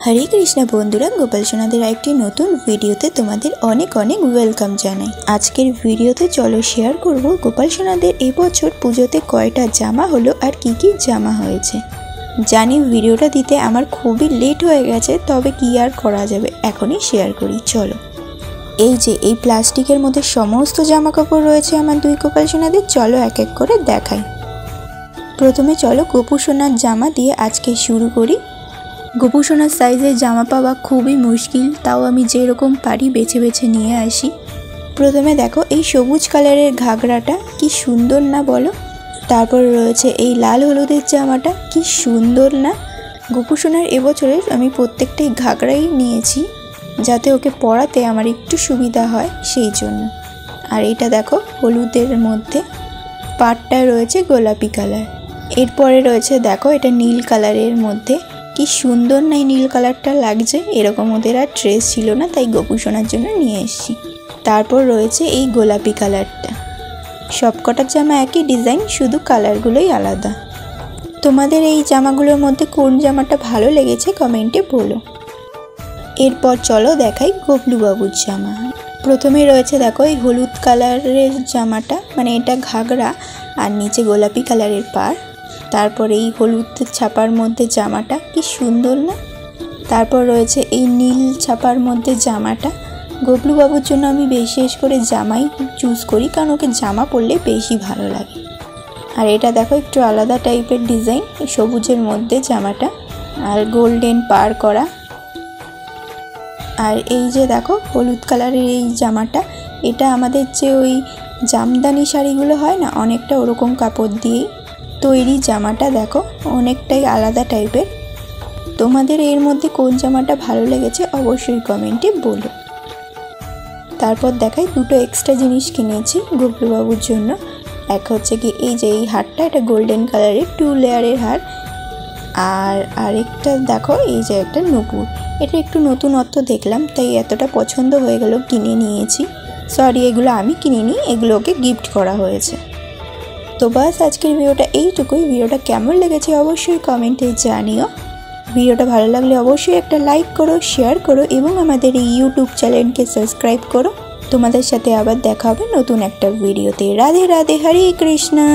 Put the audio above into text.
हरे कृष्णा बंधुरा गोपाल सोनादेर एकटी नतून भिडियोते तोमादेर अनेक अनेक वेलकाम जानाई। आजकेर भिडियोते चलो शेयर करब गोपाल सोनादेर ए बछर पुजोते कयटा जामा हलो और की जामा हयेछे। जानी भिडियोटा दिते आमार खूबई लेट हये गेछे, तबे कि आर करा जाबे, एखोनी शेयर करी। चलो এই যে এই প্লাস্টিকের মধ্যে সমস্ত জামা কাপড় রয়েছে আমার দুই গোপাল সোনাদের, চলো এক এক করে দেখাই। প্রথমে চলো গোপু সোনার জামা দিয়ে আজকে শুরু করি। গোপু সোনার সাইজের জামা পাওয়া খুবই মুশকিল, তাও আমি যেরকম পারি বেছে বেছে নিয়ে আসি। প্রথমে দেখো এই সবুজ কালারের ঘাগরাটা কি সুন্দর না বলো। তারপর রয়েছে এই লাল হলুদের জামাটা, কি সুন্দর না। গোপু সোনার এবছরের আমি প্রত্যেকটাই ঘাগরাই নিয়েছি যাতে ওকে পরাতে আমার একটু সুবিধা হয় সেই জন্য। আর এটা দেখো হলুদের মধ্যে, পাটটা রয়েছে গোলাপি কালার। এরপরে রয়েছে দেখো এটা নীল কালারের মধ্যে, কি সুন্দর না এই নীল কালারটা লাগছে। এরকম ওদের আর ড্রেস ছিল না, তাই গোপু সোনার জন্য নিয়ে এসেছি। তারপর রয়েছে এই গোলাপি কালারটা। সবকটার জামা একই ডিজাইন, শুধু কালারগুলোই আলাদা। তোমাদের এই জামাগুলোর মধ্যে কোন জামাটা ভালো লেগেছে কমেন্টে বলো। এরপর চলো দেখাই গবলু বাবুর জামা। প্রথমে রয়েছে দেখো এই হলুদ কালারের জামাটা, মানে এটা ঘাগরা আর নিচে গোলাপি কালারের পাড়। তারপরে এই হলুদ ছাপার মধ্যে জামাটা, কি সুন্দর না। তারপর রয়েছে এই নীল ছাপার মধ্যে জামাটা। গবলু বাবুর জন্য আমি বিশেষ করে জামাই চুজ করি, কারণ ওকে জামা পরলে বেশি ভালো লাগে। আর এটা দেখো একটু আলাদা টাইপের ডিজাইন, সবুজের মধ্যে জামাটা আর গোল্ডেন পাড় করা। আর এই যে দেখো হলুদ কালারের এই জামাটা, এটা আমাদের যে ওই জামদানি শাড়িগুলো হয় না, অনেকটা ওরকম কাপড় দিয়েই তৈরি জামাটা। দেখো অনেকটাই আলাদা টাইপের। তোমাদের এর মধ্যে কোন জামাটা ভালো লেগেছে অবশ্যই কমেন্টে বলো। তারপর দেখাই দুটো এক্সট্রা জিনিস কিনেছি গবলু বাবুর জন্য। এক হচ্ছে কি এই যে এই হারটা, এটা গোল্ডেন কালারের 2 লেয়ারের হার। আর আরেকটা দেখো এই যে একটা নুপুর, এটা একটু নতুনত্ব দেখলাম তাই এতটা পছন্দ হয়ে গেল, কিনে নিয়েছি। সরি, এগুলো আমি কিনিনি, এগুলো ওকে গিফট করা হয়েছে। তো বাস আজকের ভিডিওটা এইটুকুই। ভিডিওটা কেমন লেগেছে অবশ্যই কমেন্টে জানিও। ভিডিওটা ভালো লাগলে অবশ্যই একটা লাইক করো, শেয়ার করো এবং আমাদের এই ইউটিউব চ্যানেলকে সাবস্ক্রাইব করো। তোমাদের সাথে আবার দেখা হবে নতুন একটা ভিডিওতে। রাধে রাধে, হরে কৃষ্ণা।